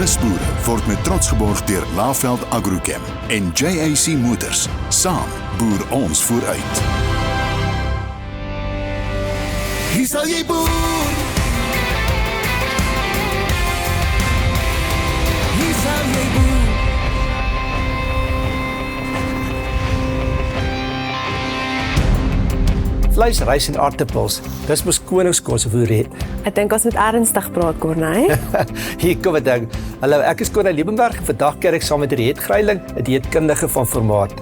Nuusboere word met trots geborg deur Laveld Agrochem en JAC Motors. Saam boer ons vooruit. Hier sal jy boer. Hier sal jy boer. Vleis, rys en aardappels, dis mos koningskos of hoe red. Ek dink ons moet ernstig praat, Corneil. Hier kom 'n ding. Hallo, ek is Corneil Liebenberg en vandag keer ek saam met Riet Greiling, 'n dieetkundige van formaat.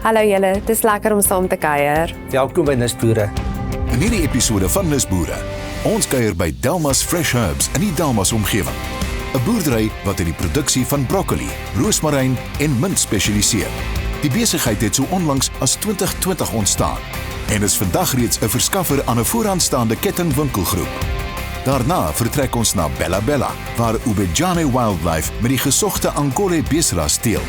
Hallo julle, dis lekker om saam te kuier. Welkom by Nuusboere. In hierdie episode van Nuusboere, ons kuier by Delmas Fresh Herbs in die Delmas omgewing. 'n Boerdery wat in die produksie van broccoli, roosmaryn en mint spesialiseer. Die besigheid het so onlangs as 2020 ontstaan en is vandag reeds 'n verskaffer aan 'n vooraanstaande kettingwinkelgroep. Daarna vertrek ons na Bella Bella, waar Ubejane Wildlife met die gesogte Ankole beesras teel.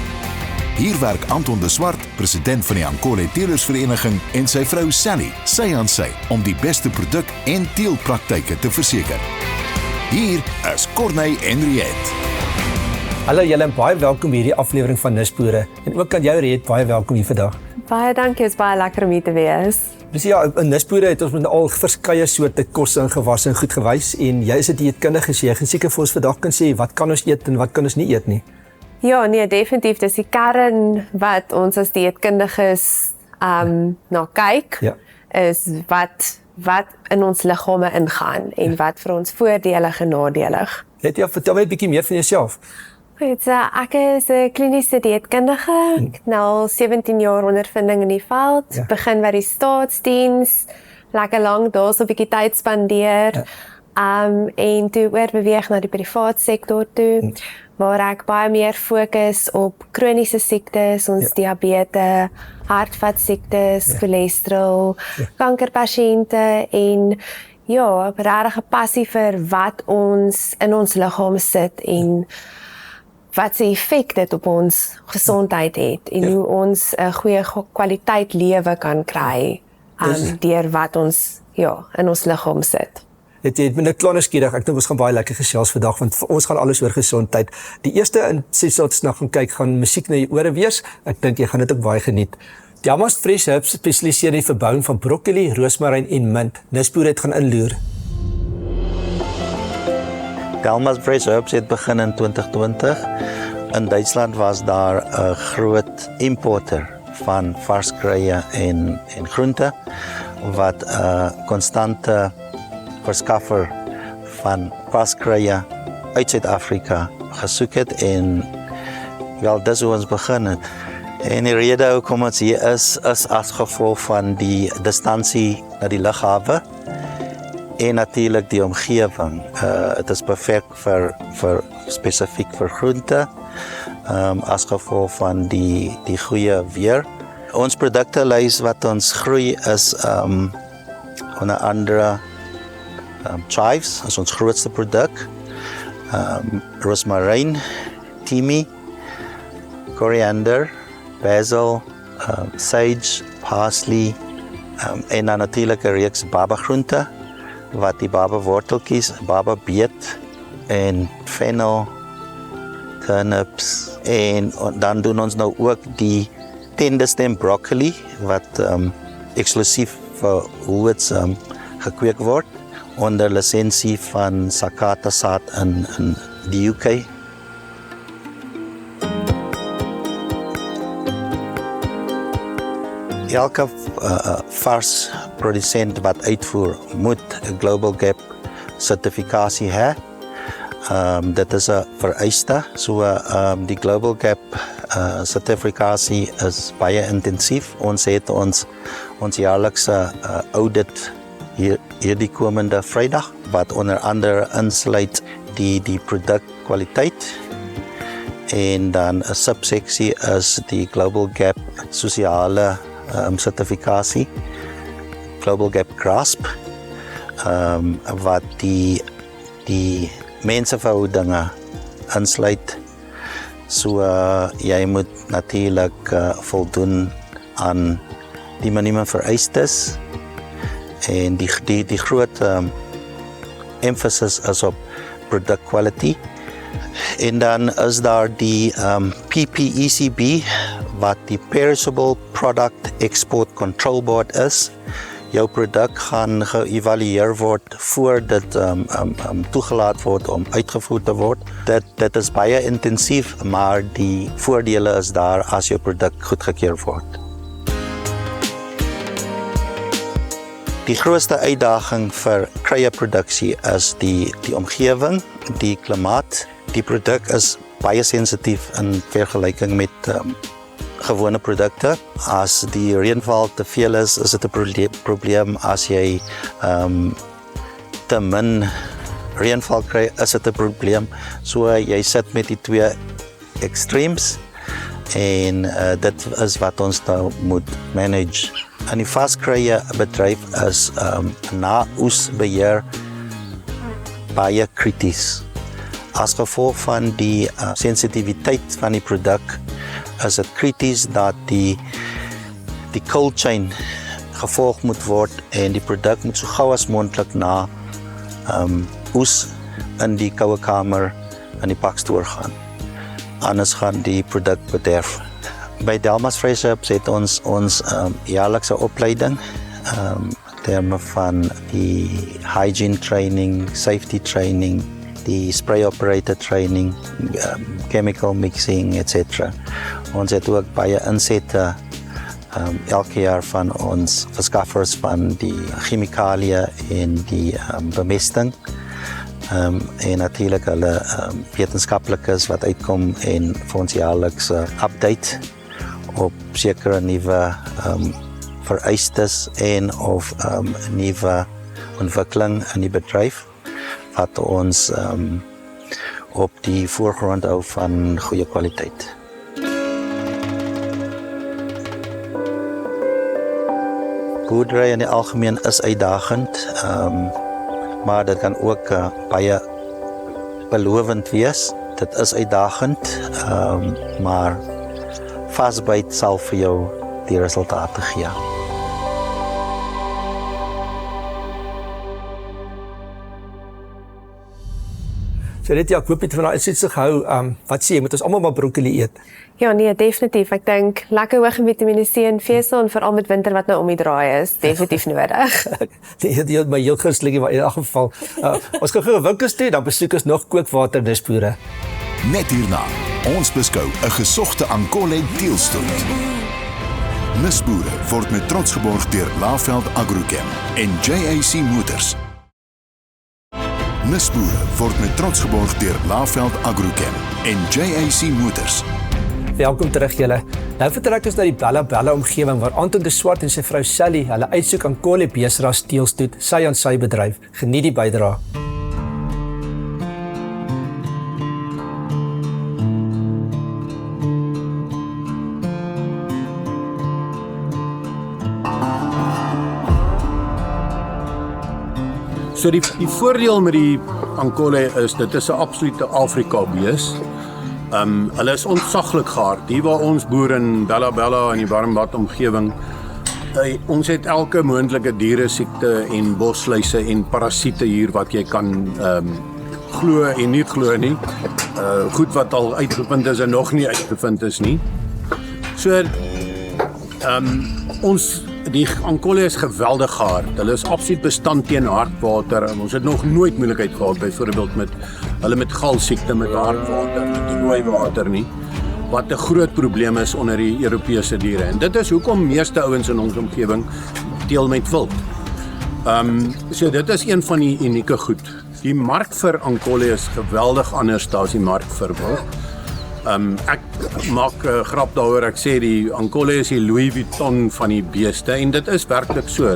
Hier werk Anton de Swart, president van die Ankole Teelersvereniging, en sy vrou Sally, sy aan sy, om die beste produk en teelpraktyke te verseker. Hier is Corneil en Riet. Hallo julle en baie welkom by hierdie aflewering van Nuusboere. En ook aan jou Riet, baie welkom hier vandag. Baie dankie, is baie lekker om hier te wees. Dus ja, in Nuusboere het ons met al verskeie soorte kos en gewasse en goed gewys en jy is 'n dieetkundige, so jy gaan seker vir ons vandag kan sê wat kan ons eet en wat kan ons nie eet nie. Ja, nee, definitief, dis die kern wat ons as dieetkundiges na kyk, Ja. is wat in ons liggame ingaan en wat vir ons voordelig en nadelig. Net ja, vertel my 'n bietjie meer van jouself. Goed, so ek is 'n kliniese dieetkundige. Ek het nou al 17 jaar ondervinding in die veld. Ja. Begin by die staatsdiens, lekker lank daar so 'n bietjie tyd spandeer. Ja. En toe oorbeweeg na die privaat sektor toe, waar ek baie meer fokus op kroniese siektes, ons diabetes, hartvaskiektes, cholesterol, kankerpasiënte en ja, regtig 'n passie vir wat ons in ons liggaam sit en wat se effek dit op ons gesondheid het en hoe ons 'n goeie kwaliteit lewe kan kry deur wat ons in ons liggaam sit. Dit het met 'n klein nuuskierig. Ek dink ons gaan baie lekker gesels vandag want vir ons gaan alles oor gesondheid. Die eerste in 6 uur na gaan kyk gaan musiek na jou ore wees. Ek dink jy gaan dit ook baie geniet. Delmas Fresh Herbs spesialiseer in die verbouing van broccoli, roosmaryn en mint. Nuusboere het gaan inloer. Delmas Fresh Herbs het begin in 2020. In Duitsland was daar 'n groot importer van varskruie en groente wat 'n konstante verskaffer van varskruie uit Suid-Afrika gesoek het en wel dis hoe ons begin het. En die rede hoekom ons hier is as gevolg van die distansie na die lughawe en natuurlik die omgewing. Het is perfek vir spesifiek vir groente, as gevolg van die goeie weer. Ons produktelys wat ons groei is onder andere chives, is ons grootste produk, roosmaryn, thyme, koriander, basil, sage, parsley, en dan natuurlik 'n reeks babagroente wat die babaworteltjies, bababeet en fennel, turnips en dan doen ons nou ook die tenderstem broccoli wat eksklusief vir Woolworths gekweek word onder lisensie van Sakata Saad in die UK. Elke vars producent wat uitvoer moet 'n Global Gap sertifikasie hê. Dit is 'n vereiste. So die Global Gap sertifikasie is baie intensief. Ons het ons jaarlikse audit hierdie komende Vrydag wat onder andere insluit die produkkwaliteit en dan 'n subseksie is die Global Gap sosiale sertifikasie, Global Gap Grasp, wat die menseverhoudinge insluit. So jy moet natuurlik voldoen aan die minimum vereistes en die groot emphasis is op product quality. En dan is daar die PPECB, wat die Perishable Product Export Control Board is. Jou produk gaan geëvalueer word voor dit toegelaat word om uitgevoer te word. Dit is baie intensief, maar die voordele is daar as jou produk goedgekeur word. Die grootste uitdaging vir kruieproduksie is die omgewing, die klimaat. Die produk is baie sensitief in vergelyking met gewone produkte. As die reënval te veel is dit 'n probleem. As jy te min reënval kry, is dit 'n probleem. So jy sit met die twee extremes en dit is wat ons nou moet manage. En die vaskruie bedryf is na oesbeheer baie krities. As gevolg van die sensitiwiteit van die produk is dit krities dat die cold chain gevolg moet word en die produk moet so gou as moontlik na oes in die koue kamer in die pakstoor gaan. Anders gaan die produk bederf. By Delmas Fresh Herbs het ons jaarlikse opleiding terme van die hygiene training, safety training, die spray operator training, chemical mixing, etc. Ons het ook baie insette elke jaar van ons verskaffers van die chemikalie en die bemesting. En natuurlijk hulle wetenskaplikes wat uitkom en vir ons jaarlikse update op sekere nuwe vereistes en of nuwe ontwikkeling in die bedryf wat ons op die voorgrond hou van goeie kwaliteit. Boerdery in die algemeen is uitdagend, maar dit kan ook baie belovend wees. Dit is uitdagend, maar vasbyt sal vir jou die resultate gee. So dit ek hoop het van daai uitsetsig gehou. Wat sê jy, moet ons almal maar broccoli eet? Ja, nee, definitief. Ek dink lekker hoog in Vitamine C en vesel en veral met winter wat nou om die draai is, definitief nodig. Die my heel gunsteling, maar in elk geval, ons gaan gou winkels toe, dan besoek ons nog kookwater Nisboere. Net hierna, ons beskou 'n gesogte Ankole teelstoet. Nisboere word met trots geborg deur Laveld Agrochem en JAC Motors. Nisboere word met trots geborg deur Laveld Agrochem en JAC Motors. Welkom terug julle. Nou vertrek ons na die Bella omgewing waar Anton de Swart en sy vrou Sally hulle uitsoek aan Ankole beesras teelstoet, sy aan sy bedryf. Geniet die bydra. So die voordeel met die Ankole is, dit is 'n absolute Afrika bees. Hulle is ontsaglik gehard. Hier waar ons boer in Bella in die Warmbad omgewing, ons het elke moontlike diere siekte en bosluise en parasiete hier wat jy kan glo en nie glo nie. Goed wat al uitgevind is en nog nie uitgevind is nie. So die Ankole is geweldig gehard. Hulle is absoluut bestand teen hartwater. Ons het nog nooit moeilikheid gehad byvoorbeeld met hulle met galsiekte met hartwater, met die rooiwater nie. Wat 'n groot probleem is onder die Europese diere. En dit is hoekom meeste ouens in ons omgewing teel met wild. So dit is een van die unieke goed. Die mark vir Ankole is geweldig anders as die mark vir wild. Ek maak grap daaroor, ek sê die Ankole is die Louis Vuitton van die beeste en dit is werklik so.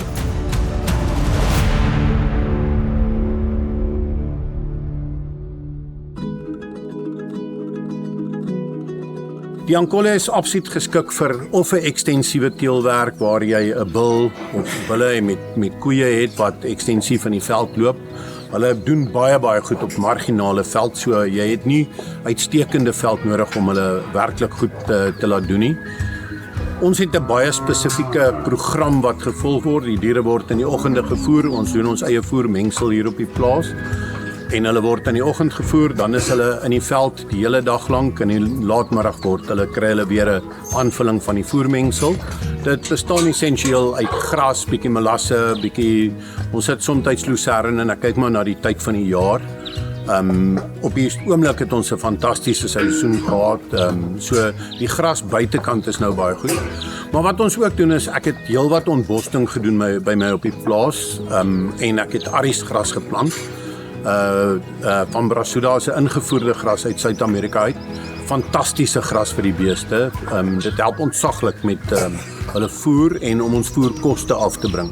Die Ankole is absoluut geskik vir of 'n ekstensiewe teelwerk waar jy 'n bil of bulle met koeie het wat ekstensief in die veld loop. Hulle doen baie goed op marginale veld, so jy het nie uitstekende veld nodig om hulle werklik goed te laat doen nie. Ons het 'n baie spesifieke program wat gevolg word. Die diere word in die oggende gevoer. Ons doen ons eie voermengsel hier op die plaas. en hulle word in die oggend gevoer, dan is hulle in die veld die hele dag lank, en in die laatmiddag kry hulle weer 'n aanvulling van die voermengsel. Dit bestaan essensieel uit gras, bietjie melasse, ons het soms lucerne, en ek kyk maar na die tyd van die jaar. Op die oomblik het ons 'n fantastiese seisoen gehad, so die gras buitekant is nou baie goed. Maar wat ons ook doen is, ek het heelwat ontbosting gedoen by my op die plaas, en ek het ariesgras geplant, van Brasuda, is 'n ingevoerde gras uit Suid-Amerika uit. Fantastiese gras vir die beeste, dit help ontsaglik met hulle voer en om ons voerkoste af te bring.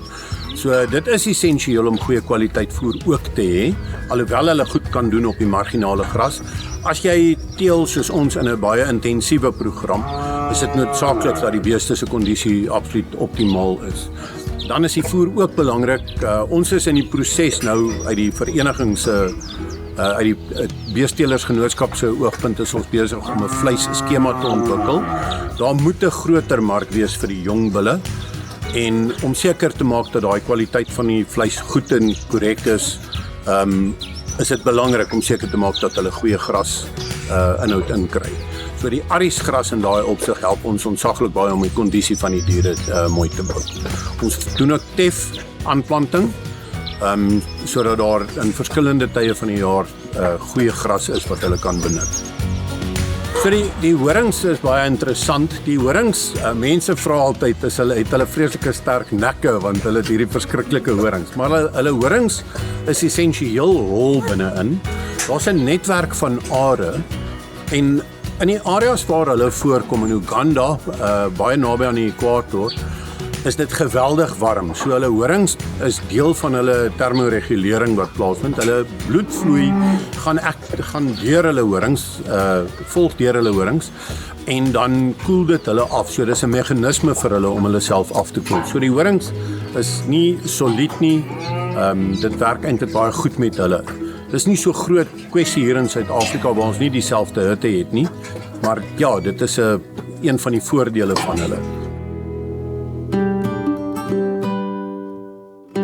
So dit is essensieel om goeie kwaliteit voer ook te hê, alhoewel hulle goed kan doen op die marginale gras. As jy teel soos ons in 'n baie intensiewe program, is dit noodsaaklik dat die beeste se kondisie absoluut optimaal is. Dan is die voer ook belangrik. Ons is in die proses nou uit die vereniging se uit die beestelersgenootskap se oogpunt is ons besig om 'n vleisskema te ontwikkel. Daar moet 'n groter mark wees vir die jong bulle. En om seker te maak dat daai kwaliteit van die vleis goed en korrek is dit belangrik om seker te maak dat hulle goeie gras inhoud inkry. So die ariesgras in daai opsig help ons ontsaglik baie om die kondisie van die diere mooi te bou. Ons doen ook tef aanplanting, sodat daar in verskillende tye van die jaar goeie gras is wat hulle kan benut. So die horings is baie interessant. Die horings, mense vra altyd, het hulle vreeslike sterk nekke, want hulle het hierdie verskriklike horings. Maar hulle horings is essensieel hol binne-in. Daar's 'n netwerk van are, en in die areas waar hulle voorkom in Uganda, baie naby aan die ekwator, is dit geweldig warm. So hulle horings is deel van hulle termoregulering wat plaasvind. Hulle bloedvloei gaan deur hulle horings, volg deur hulle horings, en dan koel dit hulle af. So dis 'n meganisme vir hulle om hulle self af te koel. So die horings is nie solied nie, dit werk eintlik baie goed met hulle. Dis nie so groot kwessie hier in Suid-Afrika waar ons nie dieselfde hitte het nie, maar ja, dit is 'n van die voordele van hulle.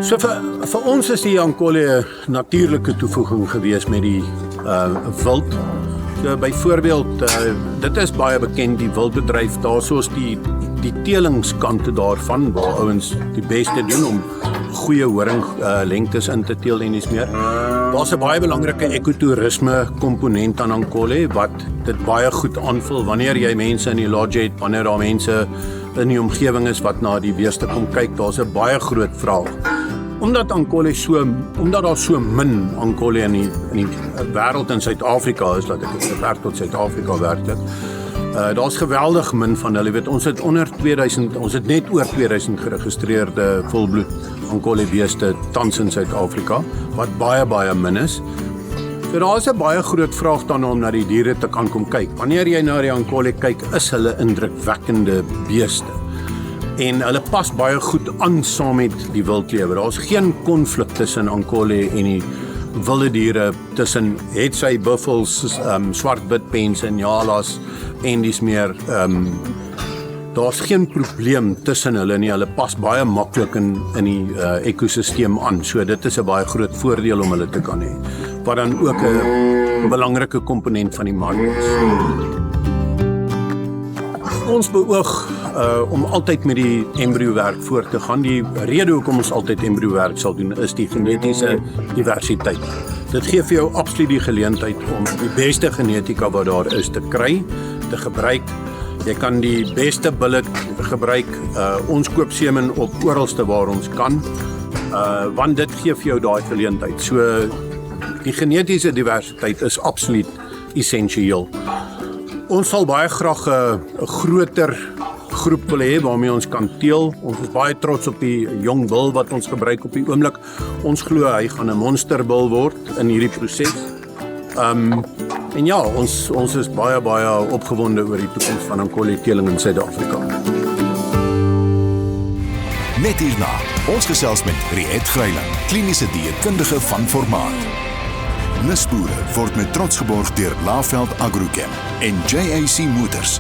So vir ons is die Ankole 'n natuurlike toevoeging gewees met die wild. So byvoorbeeld, dit is baie bekend, die wildbedryf, daar soos die teelingskante daarvan, waar ouens die beste doen om goeie horing lengtes in te teel en iets meer. Daar's 'n baie belangrike ekotourisme komponent aan Ankole wat dit baie goed aanvul wanneer jy mense in die lodge het, wanneer daar mense in die omgewing is wat na die beeste kom kyk. Daar's 'n baie groot vraag. Omdat daar so min Ankole in die wêreld in Suid-Afrika is, dat ek werk tot Suid-Afrika werklik. Daar's geweldig min van hulle. Weet, ons het net oor 2000 geregistreerde volbloed Ankole beeste tans in Suid-Afrika, wat baie min is. So daar is 'n baie groot vraag dan om na die diere te kan kom kyk. Wanneer jy na die Ankole kyk, is hulle indrukwekkende beeste. En hulle pas baie goed aan saam met die wildlewe. Daar's geen konflik tussen Ankole en die wilde diere, tussen hetsy buffels, swartbitpens en nyalas en dis meer. Daar's geen probleem tussen hulle nie. Hulle pas baie maklik in die ekosisteem aan. So dit is 'n baie groot voordeel om hulle te kan hê. Wat dan ook 'n belangrike komponent van die mark is. Ons beoog om altyd met die embryowerk voort te gaan. Die rede hoekom ons altyd embryowerk sal doen is die genetiese diversiteit. Dit gee vir jou absoluut die geleentheid om die beste genetika wat daar is te kry, te gebruik. Jy kan die beste bulle gebruik. Ons koop semen op oralste waar ons kan, want dit gee vir jou daai geleentheid. So die genetiese diversiteit is absoluut essensieel. Ons sal baie graag 'n groter groep wil hê waarmee ons kan teel. Ons is baie trots op die jong bul wat ons gebruik op die oomblik. Ons glo hy gaan 'n monsterbul word in hierdie proses. En ja, ons is baie opgewonde oor die toekoms van Ankole teeling in Suid-Afrika. Net hierna, ons gesels met Riet Greiling, kliniese dieetkundige van formaat. Nisboere word met trots geborg deur Laveld Agrochem en JAC Motors.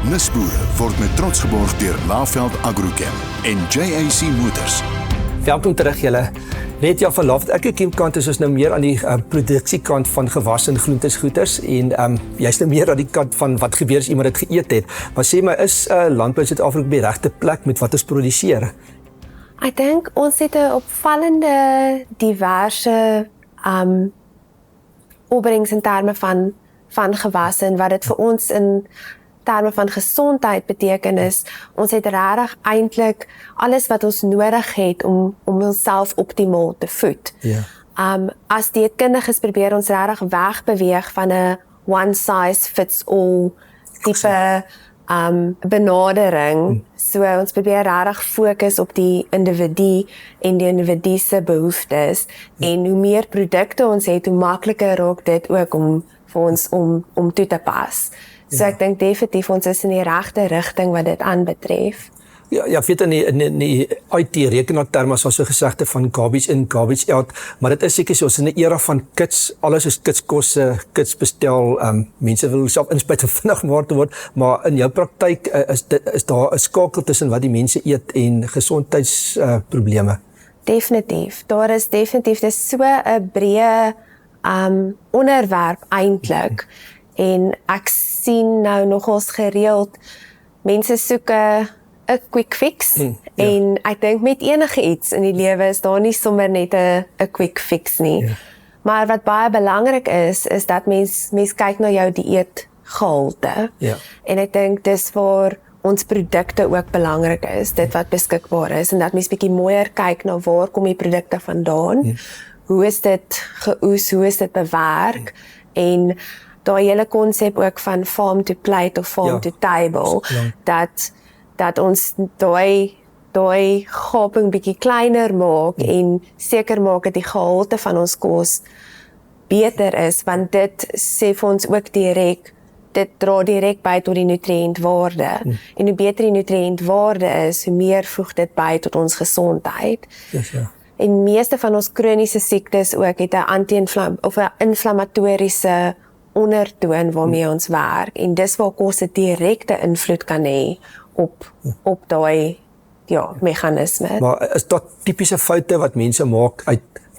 Nisboere word met trots geborg deur Laveld Agrochem en JAC Motors. Welkom terug julle. Net ja van Loft Agrichem kant is ons nou meer aan die produksiekant van gewasse en groentes goeders en jy's nou meer aan die kant van wat gebeur as iemand dit geëet het. Maar sê my, is landbou Suid-Afrika op die regte plek met wat ons produseer? Ek dink ons het 'n opvallende diverse opbrengs in terme van gewasse en wat dit vir ons in terme van gesondheid beteken is, ons het regtig eintlik alles wat ons nodig het om onsself optimaal te voed. Ja. As dieetkundiges probeer ons regtig wegbeweeg van 'n one size fits all tipe benadering. So ons probeer regtig fokus op die individu en die individu se behoeftes en hoe meer produkte ons het, hoe makliker raak dit ook om vir ons om toe te pas. So ek dink definitief ons is in die regte rigting wat dit aanbetref. Ja, ek weet in die IT rekenaarterme was so gesegde van garbage in, garbage out, maar dit is seker so, ons in 'n era van kits, alles is kitskosse, kits bestel, mense wil self inspuit en vinnig maar te word, maar in jou praktyk is daar 'n skakel tussen wat die mense eet en gesondheidsprobleme. Definitief, daar is definitief, dit is so 'n breë onderwerp eintlik. En ek sien nou nogals gereeld, mense soek 'n quick fix en ek dink met enige iets in die lewe is daar nie sommer net 'n quick fix nie. Ja. Maar wat baie belangrik is dat mens kyk na jou dieetgehalte. Ja. En ek dink dis waar ons produkte ook belangrik is, dit wat beskikbaar is en dat mens bietjie mooier kyk na waar kom die produkte vandaan, hoe is dit geoes, hoe is dit bewerk en daai hele konsep ook van farm to plate of farm to table, dat ons daai gaping bietjie kleiner maak en seker maak dat die gehalte van ons kos beter is, want dit sê vir ons ook direk, dit dra direk by tot die nutriëntwaarde. En hoe beter die nutriëntwaarde is, hoe meer voeg dit by tot ons gesondheid. Yes, ja. En meeste van ons kroniese siektes ook het 'n inflammatoriese ondertoon waarmee ons werk en dis waar kos 'n direkte invloed kan hê op daai meganisme. Maar is daar tipiese foute wat mense maak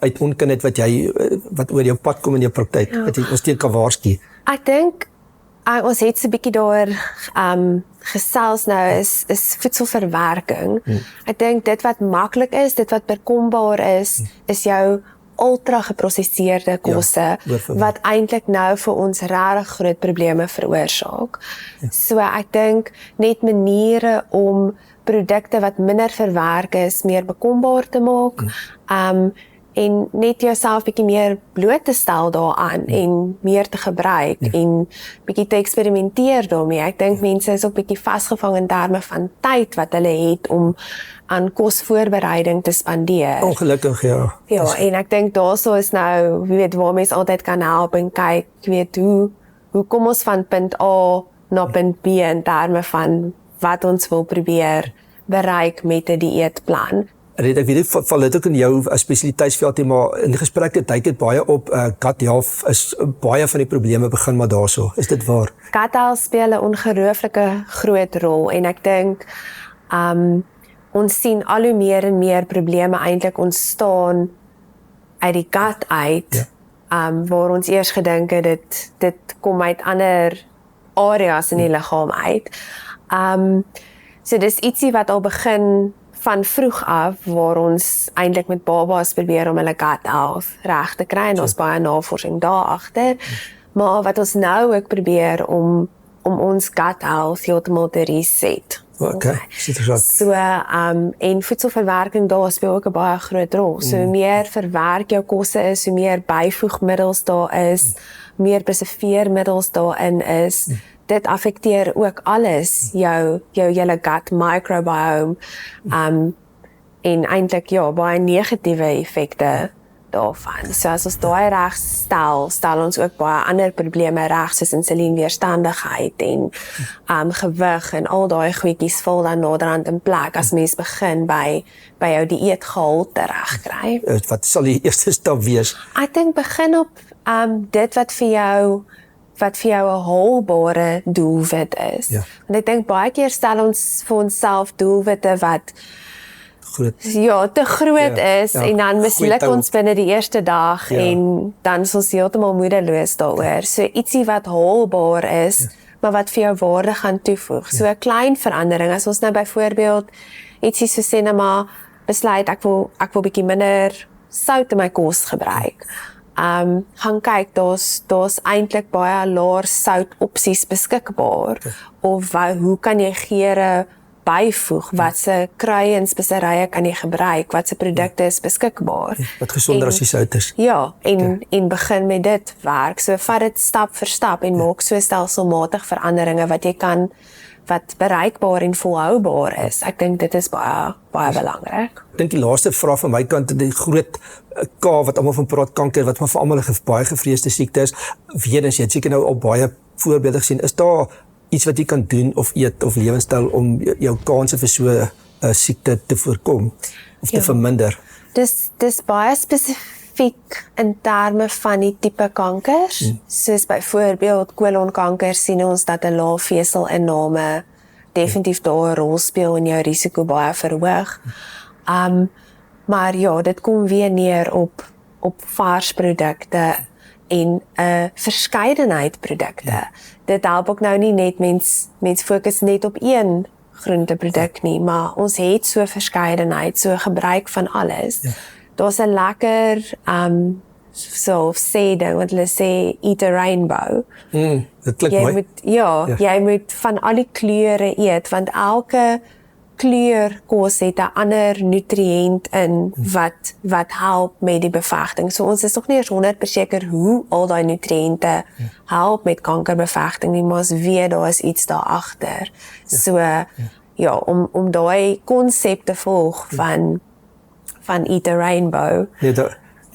uit onkundigheid wat oor jou pad kom in jou praktyk, wat jy ons teen kan waarsku? Ek dink ons het so 'n bietjie daar gesels nou is voedselverwerking. Ek dink dit wat maklik is, dit wat bekombaar is jou ultra geprosesseerde kosse wat eintlik nou vir ons regtig groot probleme veroorsaak. So ek dink net maniere om produkte wat minder verwerk is meer bekombaar te maak en net jouself bietjie meer bloot te stel daaraan en meer te gebruik en bietjie te eksperimenteer daarmee. Ek dink mense is ook bietjie vasgevang in terme van tyd wat hulle het om aan kosvoorbereiding te spandeer. Ongelukkig, ja. Ja, en ek dink daarso is nou, wie weet waar mens altyd kan help en kyk, weet hoe kom ons van punt A na punt B in terme van wat ons wil probeer bereik met 'n dieetplan. Ek weet nie, val dit ook in jou spesialiteitsveld, maar in die gesprekke duik dit baie op, gut health is baie van die probleme begin maar daarso. Is dit waar? Gut health speel 'n ongelooflike groot rol en ek dink ons sien al hoe meer en meer probleme eintlik ontstaan uit die gut uit, waar ons eers gedink het dit kom uit ander areas in die liggaam uit. So dis ietsie wat al begin van vroeg af, waar ons eintlik met babas probeer om hulle gut health reg te kry en ons baie navorsing daar agter. Maar wat ons nou ook probeer om ons gut health heeltemal te reset. Okay, so en voedselverwerking daar speel ook 'n baie groot rol. So hoe meer verwerk jou kosse is, hoe meer byvoegmiddels daar is, meer preserveermiddels daarin is. Dit affekteer ook alles, jou hele gut microbiome en eintlik baie negatiewe effekte daarvan. So as ons daai reg stel ons ook baie ander probleme reg, soos insulienweerstandigheid en gewig en al daai goedjies val dan naderhand in plek as mens begin by jou dieetgehalte regkry. Wat sal die eerste stap wees? Ek dink begin op dit wat vir jou 'n haalbare doelwit is. Want ek dink baie keer stel ons vir onsself doelwitte wat ja, te groot Ja, is ja, en dan misluk goeie ons binne die eerste dag en dan is ons heeltemal moedeloos daaroor. So ietsie wat haalbaar is, maar wat vir jou waarde gaan toevoeg. So 'n klein verandering, as ons nou byvoorbeeld ietsie so sê nou maar besluit ek wil bietjie minder sout in my kos gebruik. Gaan kyk, daar's eintlik baie laer sout opsies beskikbaar. Of hoe kan jy geure byvoeg, wat se kruie en speserye kan jy gebruik, wat se produkte is beskikbaar. Wat gesonder as die sout is. Ja, en begin met dit werk. So vat dit stap vir stap en maak so stelselmatig veranderinge wat jy kan, wat bereikbaar en volhoubaar is. Ek dink dit is baie belangrik. Ek dink die laaste vraag van my kant, die groot K wat almal van praat, kanker, wat maar vir almal 'n baie gevreesde siekte is. Weer eens, jy het seker nou al baie voorbeelde gesien. Is daar iets wat jy kan doen of eet of lewenstyl om jou kanse vir so 'n siekte te voorkom of te verminder? Dis baie spesifiek in terme van die tipe kankers. Soos byvoorbeeld kolonkanker sien ons dat 'n lae veselinname definitief daar 'n rol speel en jou risiko baie verhoog. Maar ja, dit kom weer neer op vars produkte en 'n verskeidenheid produkte. Dit help ook nou nie net mens fokus net op een groenteproduk nie, maar ons het so verskeidenheid, so gebruik van alles. Daar's 'n lekker so sê ding wat hulle sê eat a rainbow. Dit klink mooi. Jy moet van al die kleure eet, want elke kleur kos het 'n ander nutriënt in wat help met die bevegting. So ons is nog nie eens 100% seker hoe al daai nutriënte help met kankerbevegting nie, maar ons weet daar is iets daar agter. So om daai konsep te volg van eat a rainbow.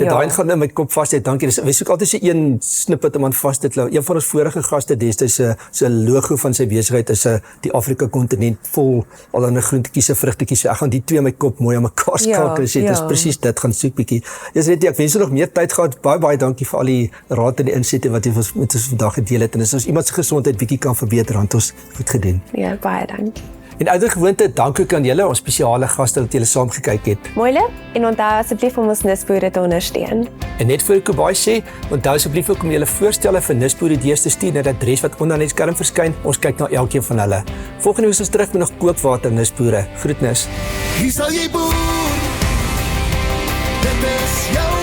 Daai gaan in my kop vas hê. Dankie. Dis soek altyd so een snippet om aan vas te klou. Een van ons vorige gaste destyds se logo van sy besigheid is die Afrika kontinent vol allerlei groentetjies en vrugtetjies. So ek gaan die twee in my kop mooi aan mekaar skakel sê. Dis presies dit gaan soek bietjie. Ek wens nog meer tyd gehad. Baie dankie vir al die raad en die insette wat jy met ons vandag gedeel het. En as ons iemand se gesondheid bietjie kan verbeter, dan het ons goed gedoen. Ja, baie dankie. En oudergewoonte, dank ook aan julle, ons spesiale gaste wat julle saam gekyk het. Mooi, en onthou asseblief om ons nisboere te ondersteun. En net voor ek baie sê, onthou asseblief ook om julle voorstelle vir nisboere deurs te stuur na die adres wat onder die skerm verskyn. Ons kyk na elkeen van hulle. Volgende week is ons terug met nog kookwater nisboere. Groetnis. Hier sal jy boer. Dit is jou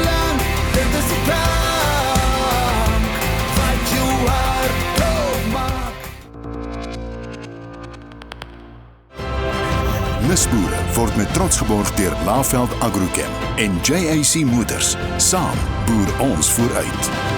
land. Dit is die plank wat jou hart doodmaak. Nisboere word met trots geborg deur Laveld Agrochem en JAC Motors. Saam boer ons vooruit.